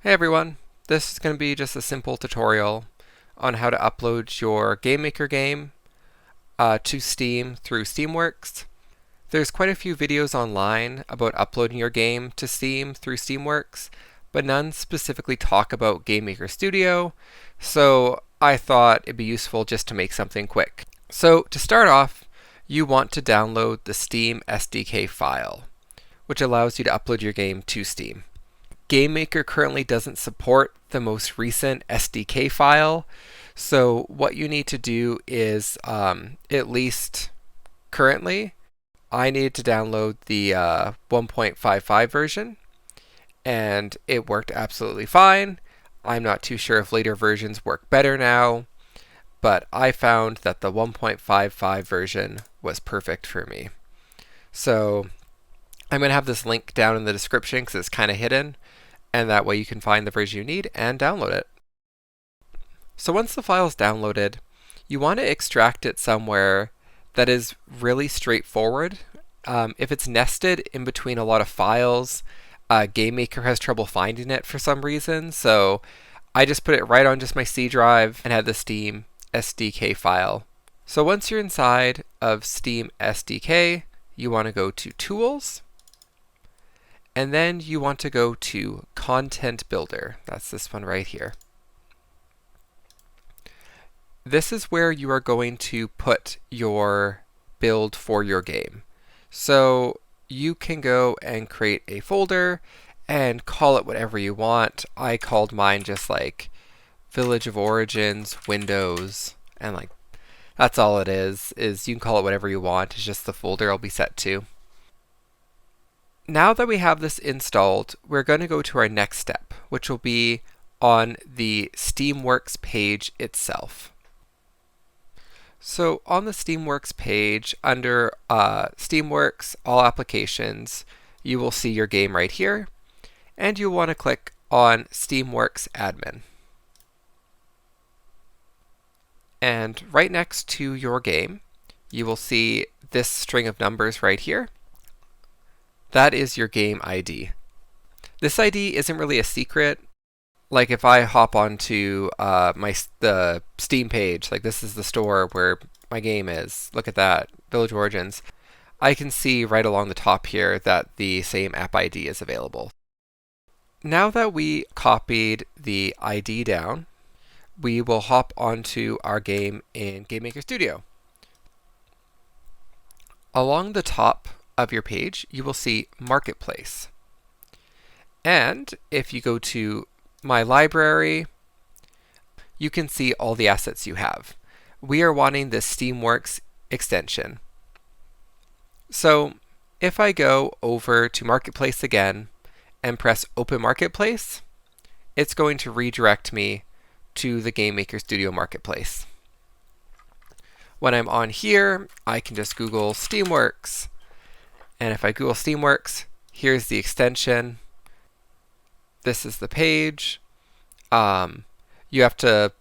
Hey everyone, this is going to be just a simple tutorial on how to upload your GameMaker game to Steam through Steamworks. There's quite a few videos online about uploading your game to Steam through Steamworks, but none specifically talk about GameMaker Studio, so I thought it'd be useful just to make something quick. So to start off, you want to download the Steam SDK file, which allows you to upload your game to Steam. GameMaker currently doesn't support the most recent SDK file, so what you need to do is, at least currently, I needed to download the 1.55 version, and it worked absolutely fine. I'm not too sure if later versions work better now, but I found that the 1.55 version was perfect for me. So I'm going to have this link down in the description because it's kind of hidden, and that way you can find the version you need and download it. So once the file is downloaded, you want to extract it somewhere that is really straightforward. If it's nested in between a lot of files, GameMaker has trouble finding it for some reason, so I just put it right on just my C drive and had the Steam SDK file. So once you're inside of Steam SDK, you want to go to Tools, and then you want to go to Content Builder. That's this one right here. This is where you are going to put your build for your game. So you can go and create a folder and call it whatever you want. I called mine just like Village of Origins, Windows, and like that's all it is you can call it whatever you want. It's just the folder I'll be set to. Now that we have this installed, we're going to go to our next step, which will be on the Steamworks page itself. So on the Steamworks page, under Steamworks, All Applications, you will see your game right here, and you'll want to click on Steamworks Admin. And right next to your game, you will see this string of numbers right here. That is your game ID. This ID isn't really a secret. Like if I hop onto the Steam page, like this is the store where my game is, look at that, Village Origins, I can see right along the top here that the same app ID is available. Now that we copied the ID down, we will hop onto our game in GameMaker Studio. Along the top of your page, you will see Marketplace. And if you go to My Library, you can see all the assets you have. We are wanting the Steamworks extension. So if I go over to Marketplace again and press Open Marketplace, it's going to redirect me to the GameMaker Studio Marketplace. When I'm on here, I can just Google Steamworks. And if I Google Steamworks, here's the extension. This is the page. You have to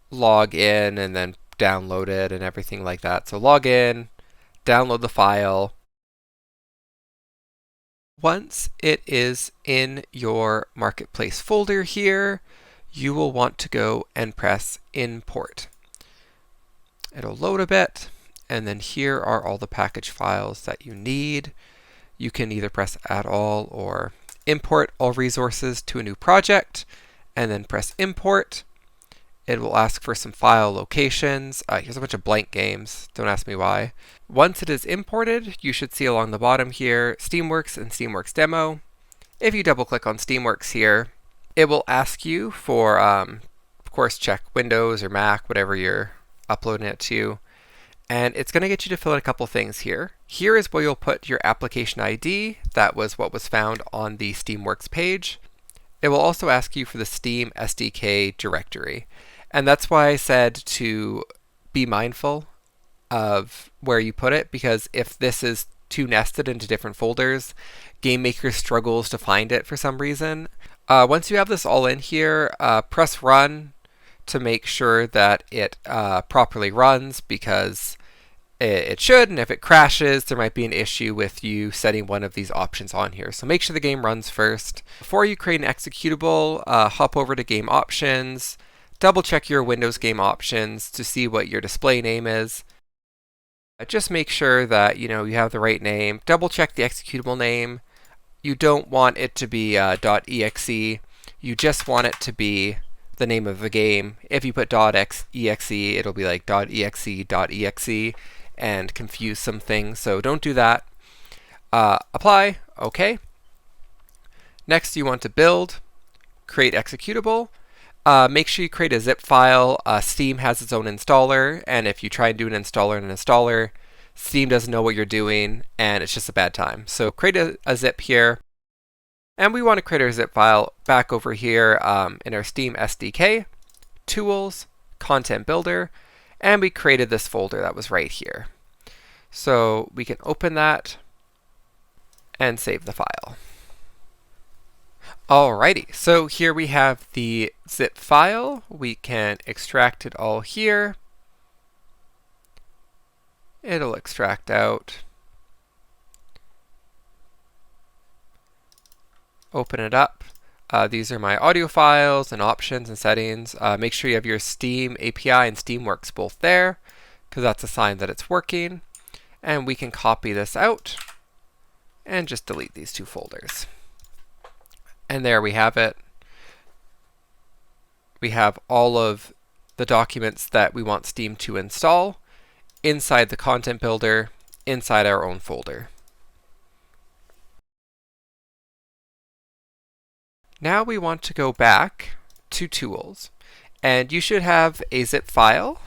log in and then download it and everything like that. So log in, download the file. Once it is in your Marketplace folder here, you will want to go and press Import. It'll load a bit. And then here are all the package files that you need. You can either press Add All or Import all resources to a new project, and then press Import. It will ask for some file locations. Here's a bunch of blank games. Don't ask me why. Once it is imported, you should see along the bottom here Steamworks and Steamworks Demo. If you double click on Steamworks here, it will ask you for, of course, check Windows or Mac, whatever you're uploading it to. And it's going to get you to fill in a couple things here. Here is where you'll put your application ID. That was what was found on the Steamworks page. It will also ask you for the Steam SDK directory. And that's why I said to be mindful of where you put it, because if this is too nested into different folders, GameMaker struggles to find it for some reason. Once you have this all in here, press Run to make sure that it properly runs, because it should, and if it crashes, there might be an issue with you setting one of these options on here. So make sure the game runs first. Before you create an executable, hop over to Game Options, double check your Windows Game Options to see what your display name is. Just make sure that you have the right name. Double check the executable name. You don't want it to be .exe. You just want it to be the name of the game. If you put .exe, it'll be like .exe.exe and confuse some things. So don't do that. Apply. OK. Next, you want to build, create executable. Make sure you create a zip file. Steam has its own installer, and if you try and do an installer, Steam doesn't know what you're doing, and it's just a bad time. So create a zip here. And we want to create our zip file back over here in our Steam SDK, Tools, Content Builder, and we created this folder that was right here. So we can open that and save the file. Alrighty, so here we have the zip file. We can extract it all here. It'll extract out. Open it up. These are my audio files and options and settings. Make sure you have your Steam API and Steamworks both there, because that's a sign that it's working. And we can copy this out and just delete these two folders. And there we have it. We have all of the documents that we want Steam to install inside the content builder, inside our own folder. Now we want to go back to Tools, and you should have a zip file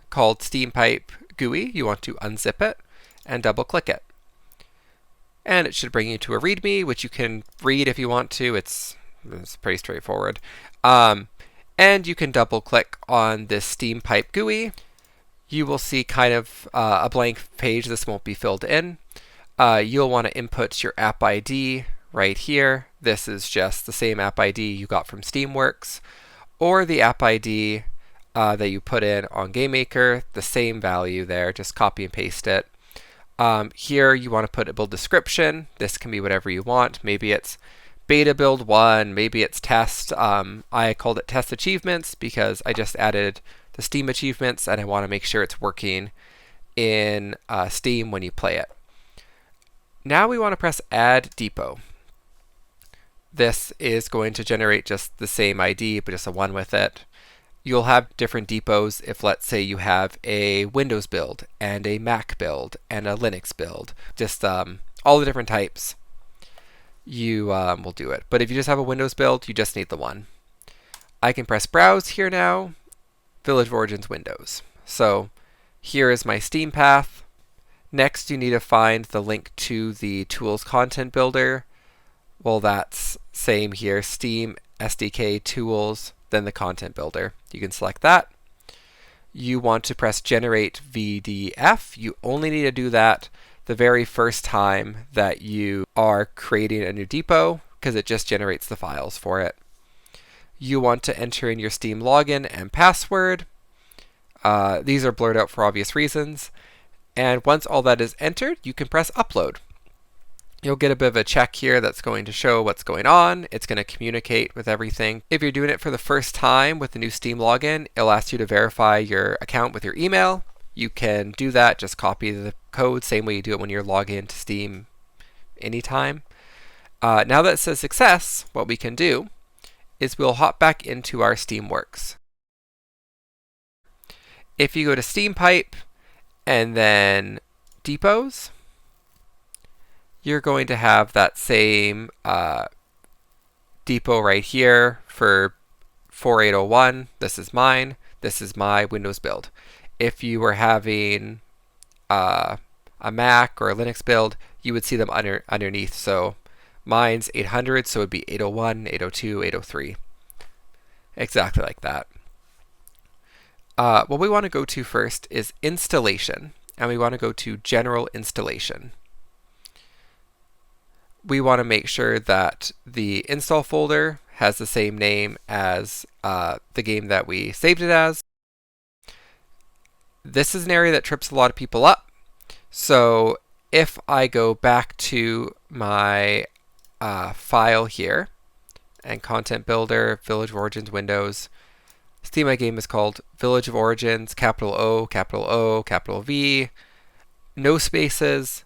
called Steampipe GUI. You want to unzip it and double click it. And it should bring you to a README, which you can read if you want to. It's pretty straightforward. And you can double click on this Steampipe GUI. You will see kind of a blank page. This won't be filled in. You'll want to input your app ID right here. This is just the same app ID you got from Steamworks, or the app ID that you put in on GameMaker, the same value there. Just copy and paste it. Here you want to put a build description. This can be whatever you want. Maybe it's beta build 1, maybe it's test. I called it test achievements because I just added the Steam achievements and I want to make sure it's working in Steam when you play it. Now we want to press add depot. This is going to generate just the same ID, but just a 1 with it. You'll have different depots if, let's say, you have a Windows build and a Mac build and a Linux build. Just all the different types, you will do it. But if you just have a Windows build, you just need the 1. I can press Browse here now, Village of Origins Windows. So here is my Steam path. Next, you need to find the link to the Tools Content Builder. Well, that's same here, Steam SDK Tools, then the Content Builder. You can select that. You want to press Generate VDF. You only need to do that the very first time that you are creating a new depot, because it just generates the files for it. You want to enter in your Steam login and password. These are blurred out for obvious reasons. And once all that is entered, you can press Upload. You'll get a bit of a check here that's going to show what's going on. It's going to communicate with everything. If you're doing it for the first time with the new Steam login, it'll ask you to verify your account with your email. You can do that, just copy the code, same way you do it when you're logged into Steam anytime. Now that it says success, what we can do is we'll hop back into our Steamworks. If you go to Steampipe and then depots, you're going to have that same depot right here for 4801. This is mine. This is my Windows build. If you were having a Mac or a Linux build, you would see them underneath. So mine's 800, so it would be 801, 802, 803. Exactly like that. What we want to go to first is installation, and we want to go to general installation. We want to make sure that the install folder has the same name as the game that we saved it as. This is an area that trips a lot of people up. So if I go back to my file here, and Content Builder, Village of Origins, Windows, Steam My Game is called Village of Origins, capital O, capital O, capital V, no spaces,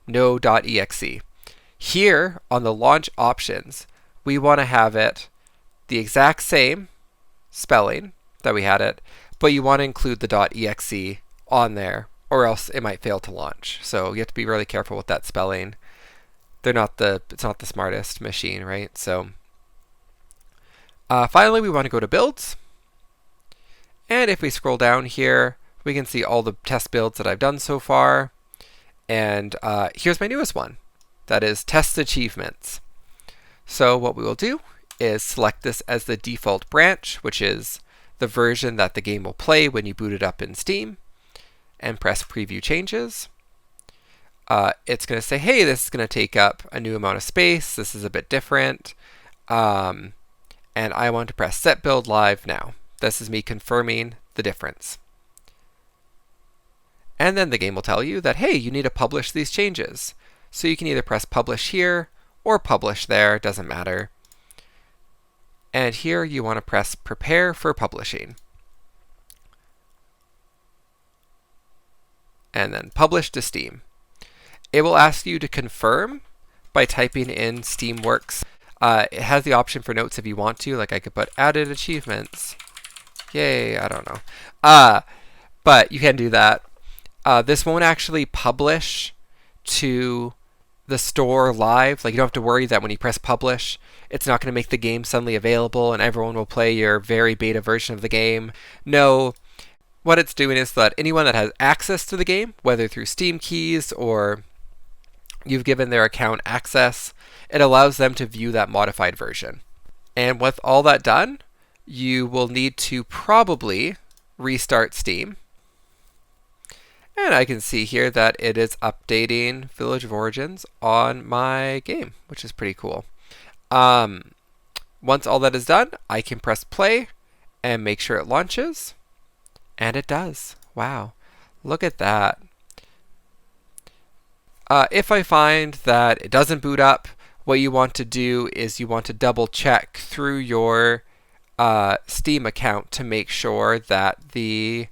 no .exe. Here on the launch options, we want to have it the exact same spelling that we had it, but you want to include the .exe on there, or else it might fail to launch. So you have to be really careful with that spelling. It's not the smartest machine, right? So finally, we want to go to builds. And if we scroll down here, we can see all the test builds that I've done so far. And here's my newest one. That is test achievements. So what we will do is select this as the default branch, which is the version that the game will play when you boot it up in Steam, and press preview changes. It's going to say, hey, this is going to take up a new amount of space. This is a bit different. And I want to press set build live now. This is me confirming the difference. And then the game will tell you that, hey, you need to publish these changes. So you can either press publish here or publish there, doesn't matter. And here you want to press prepare for publishing. And then publish to Steam. It will ask you to confirm by typing in Steamworks. It has the option for notes if you want to, like I could put added achievements. Yay, I don't know. But you can do that. This won't actually publish to the store live. Like, you don't have to worry that when you press publish, it's not going to make the game suddenly available and everyone will play your very beta version of the game. No, what it's doing is that anyone that has access to the game, whether through Steam keys or you've given their account access, it allows them to view that modified version. And with all that done, you will need to probably restart Steam. And I can see here that it is updating Village of Origins on my game, which is pretty cool. Once all that is done, I can press play and make sure it launches. And it does. Wow. Look at that. If I find that it doesn't boot up, what you want to do is you want to double check through your Steam account to make sure that the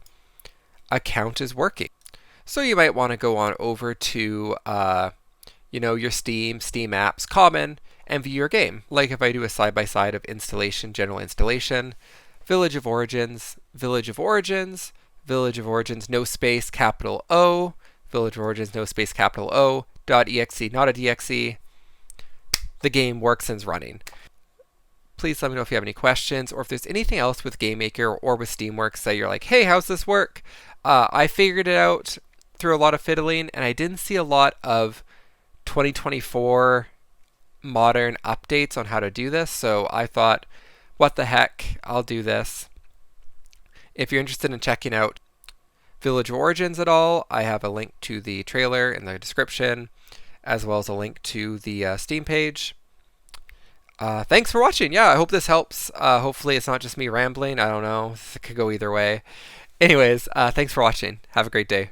account is working. So you might want to go on over to your Steam Apps Common and view your game. Like if I do a side-by-side of installation, general installation, Village of Origins, Village of Origins, Village of Origins, no space, capital O, Village of Origins, no space, capital O, .exe, not a .exe. The game works and is running. Please let me know if you have any questions or if there's anything else with GameMaker or with Steamworks that you're like, hey, how's this work? I figured it out through a lot of fiddling, and I didn't see a lot of 2024 modern updates on how to do this, so I thought, what the heck, I'll do this. If you're interested in checking out Village of Origins at all, I have a link to the trailer in the description, as well as a link to the Steam page. Thanks for watching. Yeah, I hope this helps. Hopefully it's not just me rambling. I don't know. It could go either way. Anyways, thanks for watching. Have a great day.